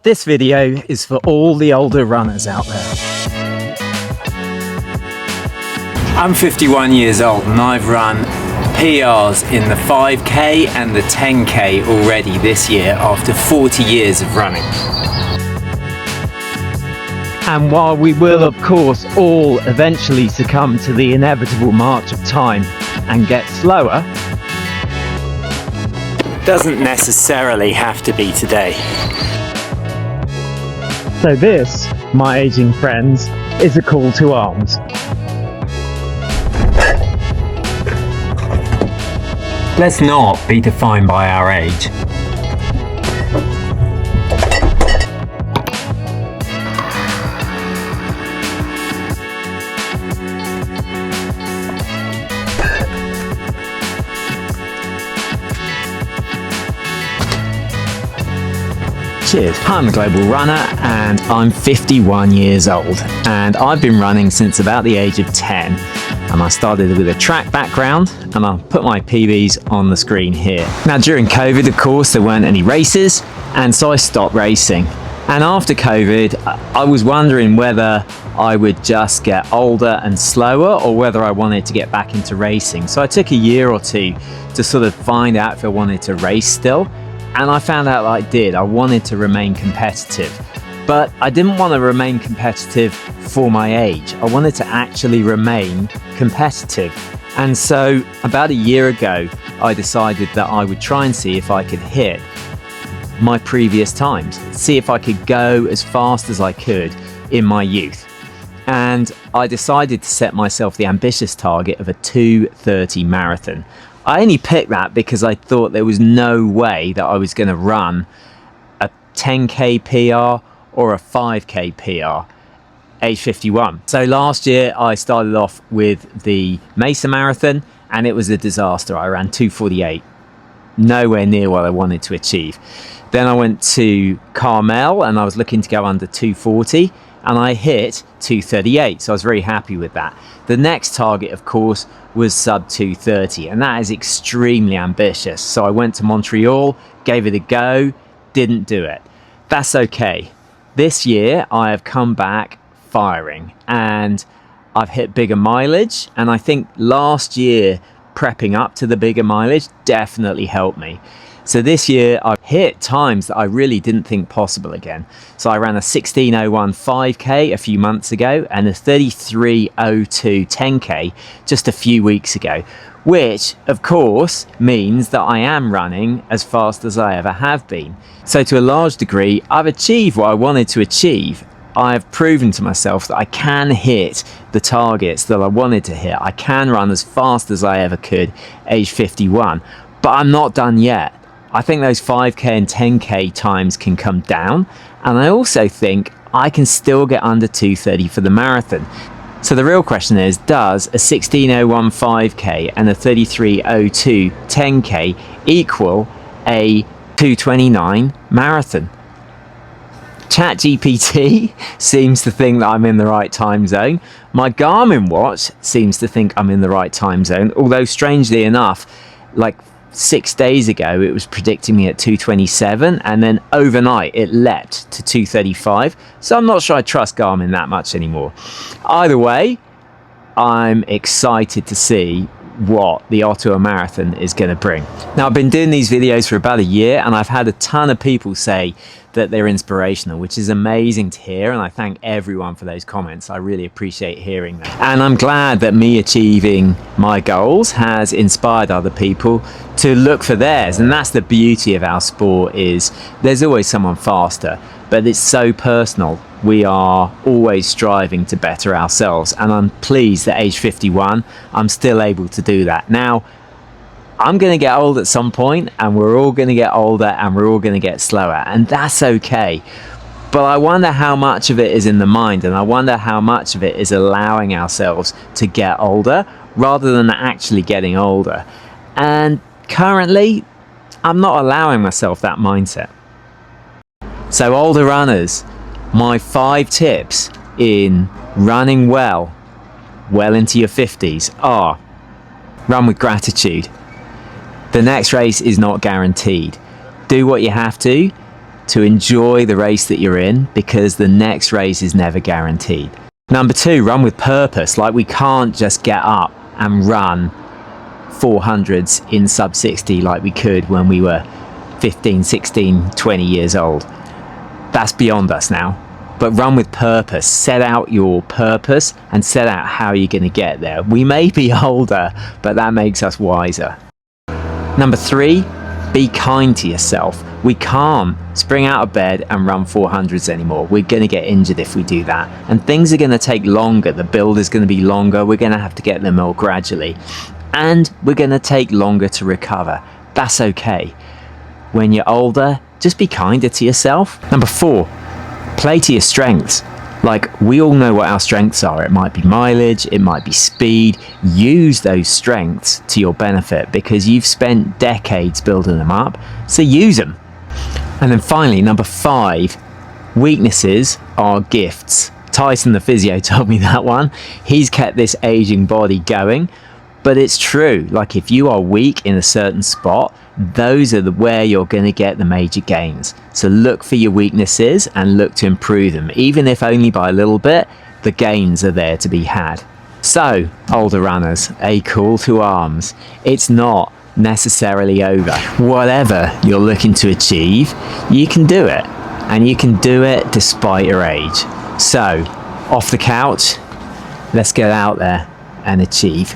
This video is for all the older runners out there. I'm 51 years old and I've run PRs in the 5k and the 10k already this year after 40 years of running. And while we will of course all eventually succumb to the inevitable march of time and get slower, doesn't necessarily have to be today. So this, my aging friends, is a call to arms. Let's not be defined by our age. Cheers. I'm a global runner and I'm 51 years old and I've been running since about the age of 10, and I started with a track background and I'll put my PBs on the screen here. Now during COVID of course there weren't any races and so I stopped racing, and after COVID I was wondering whether I would just get older and slower or whether I wanted to get back into racing. So I took a year or two to sort of find out if I wanted to race still. And I found out that I did. I wanted to remain competitive, but I didn't want to remain competitive for my age. I wanted to actually remain competitive. And so about a year ago, I decided that I would try and see if I could hit my previous times, see if I could go as fast as I could in my youth. And I decided to set myself the ambitious target of a 2:30 marathon. I only picked that because I thought there was no way that I was going to run a 10k PR or a 5k PR age 51. So last year I started off with the Mesa Marathon and it was a disaster. I ran 2:48, nowhere near what I wanted to achieve. Then I went to Carmel and I was looking to go under 2:40 and I hit 2:38, so I was very happy with that. The next target of course was sub 2:30, and that is extremely ambitious. So I went to Montreal, gave it a go, didn't do it. That's okay. This year I have come back firing and I've hit bigger mileage, and I think last year prepping up to the bigger mileage definitely helped me. So this year I've hit times that I really didn't think possible again. So I ran a 16:01 5k a few months ago and a 33:02 10k just a few weeks ago, which of course means that I am running as fast as I ever have been. So to a large degree I've achieved what I wanted to achieve. I've proven to myself that I can hit the targets that I wanted to hit. I can run as fast as I ever could age 51, but I'm not done yet. I think those 5k and 10k times can come down, and I also think I can still get under 2:30 for the marathon. So the real question is, does a 16:01 5k and a 33:02 10k equal a 2:29 marathon? ChatGPT seems to think that I'm in the right time zone. My Garmin watch seems to think I'm in the right time zone, although strangely enough, like 6 days ago it was predicting me at 2:27 and then overnight it leapt to 2:35, so I'm not sure I trust Garmin that much anymore. Either way, I'm excited to see what the Ottawa Marathon is going to bring. Now I've been doing these videos for about a year and I've had a ton of people say that they're inspirational, which is amazing to hear, and I thank everyone for those comments. I really appreciate hearing that, and I'm glad that me achieving my goals has inspired other people to look for theirs. And that's the beauty of our sport, is there's always someone faster, but it's so personal. We are always striving to better ourselves, and I'm pleased that age 51 I'm still able to do that. Now I'm going to get old at some point, and we're all going to get older and we're all going to get slower, and that's okay. But I wonder how much of it is in the mind, and I wonder how much of it is allowing ourselves to get older rather than actually getting older. And currently I'm not allowing myself that mindset. So older runners, my 5 tips in running well into your 50s are: run with gratitude. The next race is not guaranteed. Do what you have to to enjoy the race that you're in, because the next race is never guaranteed. Number 2, run with purpose. Like, we can't just get up and run 400s in sub 60 like we could when we were 15, 16, 20 years old. That's beyond us now. But run with purpose. Set out your purpose and set out how you're going to get there. We may be older, but that makes us wiser. Number 3, be kind to yourself. We can't spring out of bed and run 400s anymore. We're going to get injured if we do that. And things are going to take longer. The build is going to be longer. We're going to have to get them all gradually. And we're going to take longer to recover. That's okay. When you're older, just be kinder to yourself. Number 4, play to your strengths. Like, we all know what our strengths are. It might be mileage, it might be speed. Use those strengths to your benefit, because you've spent decades building them up, so use them. And then finally, number 5, weaknesses are gifts. Tyson the physio told me that one. He's kept this aging body going, but it's true. Like, if you are weak in a certain spot, those are where you're going to get the major gains. So look for your weaknesses and look to improve them. Even if only by a little bit, the gains are there to be had. So, older runners, a call to arms. It's not necessarily over. Whatever you're looking to achieve, you can do it. And you can do it despite your age. So, off the couch, let's get out there and achieve.